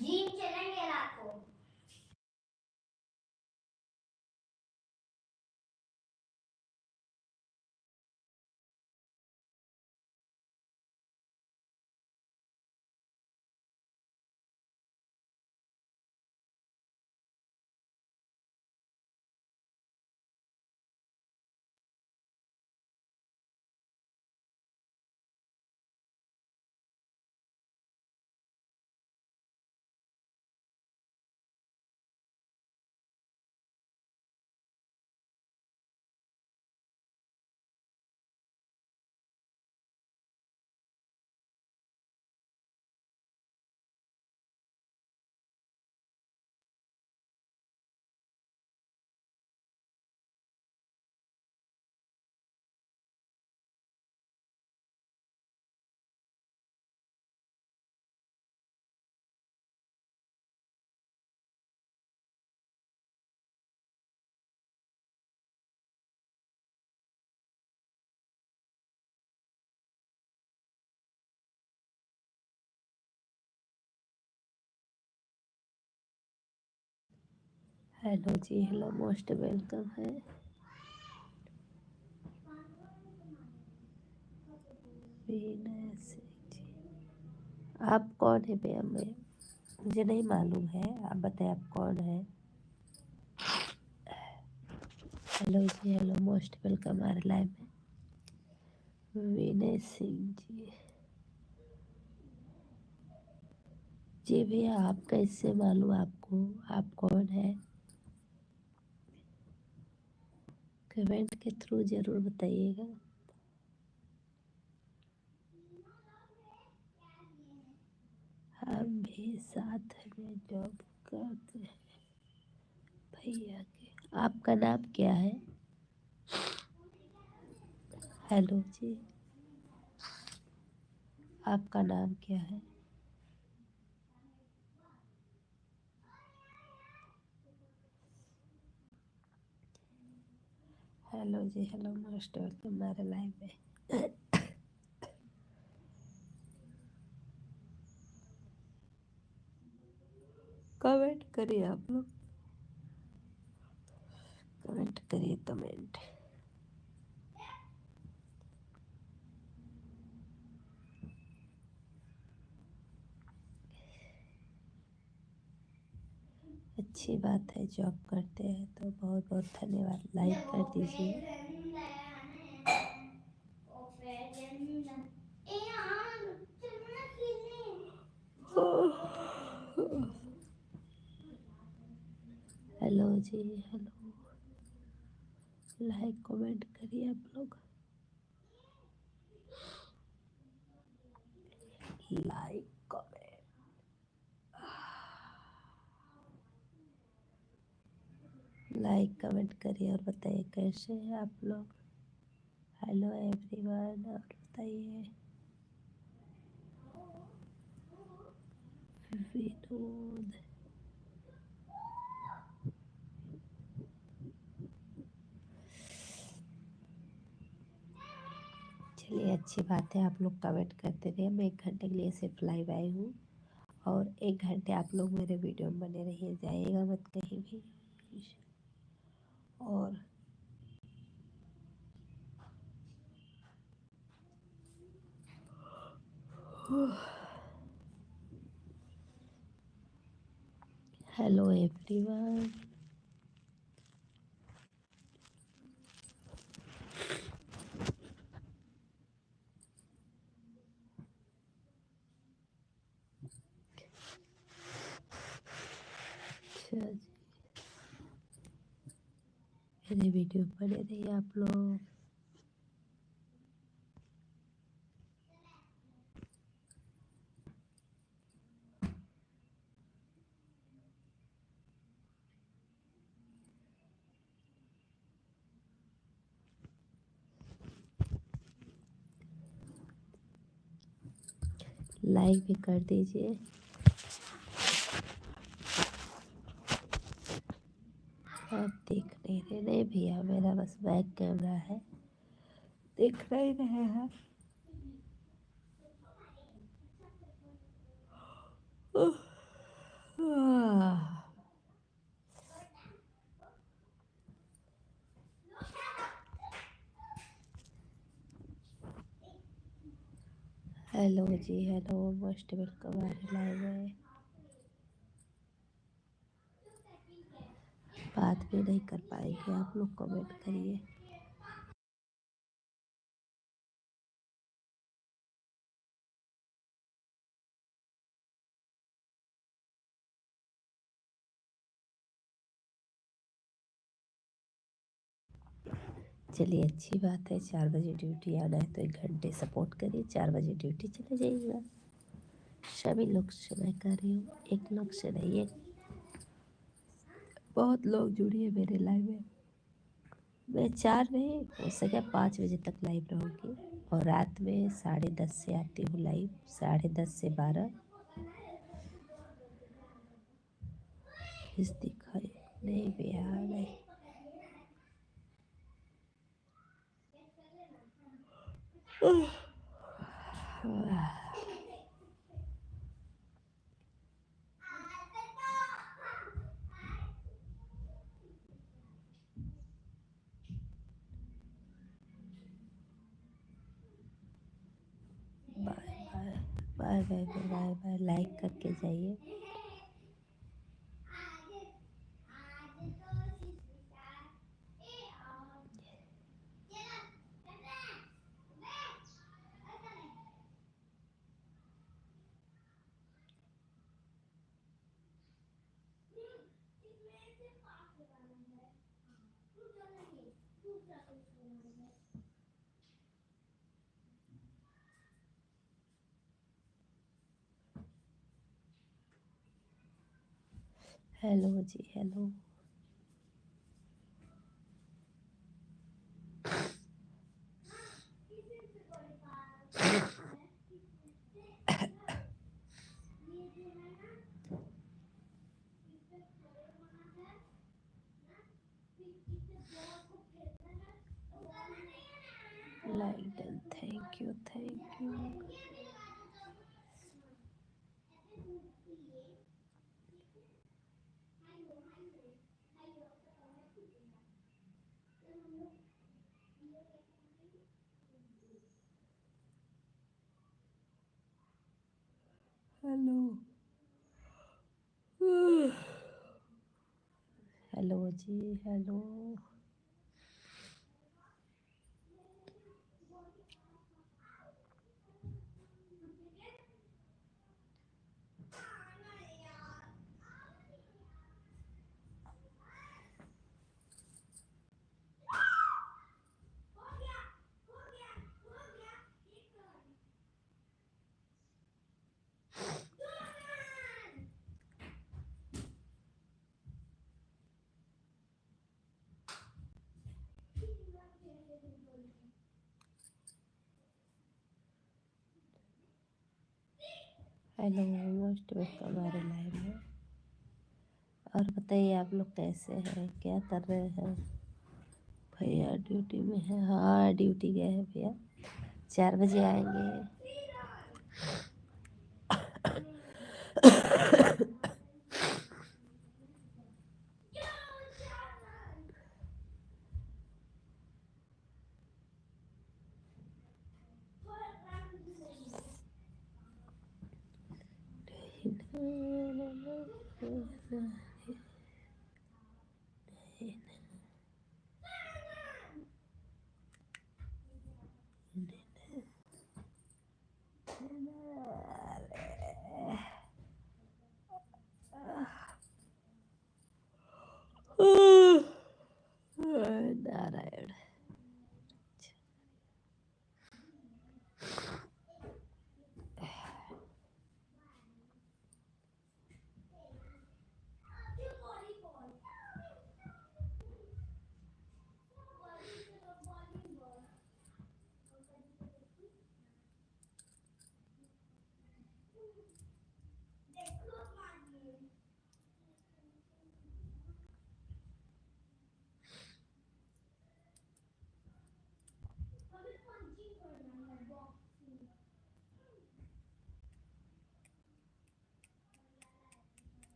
Gym चलेंगे रात को। हेलो जी, हेलो, मोस्ट वेलकम है। वीना सिंह जी, आप कौन है भैया? मैं मुझे नहीं मालूम है, आप बताएं आप कौन है। हेलो जी, hello, most welcome our live में। विनय सिंह जी, जी भैया आप कैसे मालूम आपको, आप कौन है? कमेंट के थ्रू जरूर बताइएगा। हम भी साथ में जॉब करते हैं भैया के। आपका नाम क्या है? हेलो जी, आपका नाम क्या है? हेलो जी, हेलो, मोस्ट वेलकम हमारे लाइव में। कमेंट करिए आप लोग, कमेंट करिए कमेंट। अच्छी बात है, जॉब करते हैं तो बहुत बहुत धन्यवाद। लाइक कर दीजिए। हेलो जी, हेलो, लाइक कमेंट करिए आप लोग। लाइक कमेंट, लाइक कमेंट करिए और बताइए कैसे हैं आप लोग। हेलो एवरीवन, और बताइए। विनोद, चलिए अच्छी बात है, आप लोग कमेंट करते रहिए। मैं 1 घंटे के लिए सिर्फ लाइव आई हूँ और 1 घंटे आप लोग मेरे वीडियो में बने रहिए, जाइएगा मत कहीं भी। और हेलो एवरीवन, अच्छा जी, मेरे वीडियो में बने रहिए आप लोग। लाइक भी कर दीजिए। आप देख नहीं रहे? नहीं भैया, मेरा बस बैक कैमरा है, देख नहीं रहे हैं। हेलो जी, हेलो, मोस्ट वेलकम हमारे लाइव में। बात भी नहीं कर पाएंगे आप लोग, कमेंट करिए। चलिए, अच्छी बात है, 4 बजे ड्यूटी आना है तो 1 घंटे सपोर्ट करिए, 4 बजे ड्यूटी चले जाइएगा। सभी लोग से मैं कर रही हूँ, एक लोग से नहीं है, बहुत लोग जुड़िए मेरे लाइव में। मैं 4 नहीं, हो सके 5 बजे तक लाइव रहूँगी, और रात में 10:30 से आती हूँ लाइव, 10:30 से 12। इस दिखाई नहीं बिहार नहीं। Bye bye bye bye bye bye, like करके जाइए। हेलो जी, hello. Like done, thank you, thank you. Hello. Hello जी, हेलो। हेलो, मोस्ट वेलकम हमारे लाइव में। और बताइए आप लोग कैसे हैं, क्या कर रहे हैं? भैया ड्यूटी में है? हाँ, ड्यूटी गए हैं भैया, 4 बजे आएंगे। नारायण।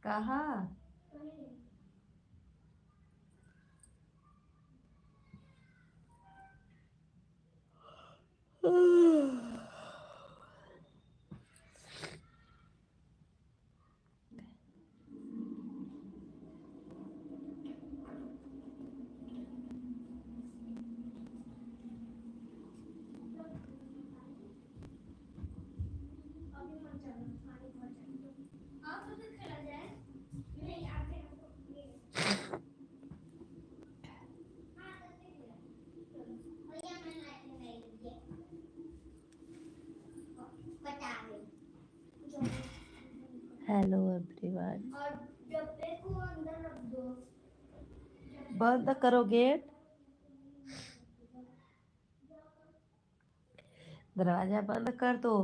कहाँ? हेलो एवरीवन, बंद करो गेट, दरवाजा बंद कर दो।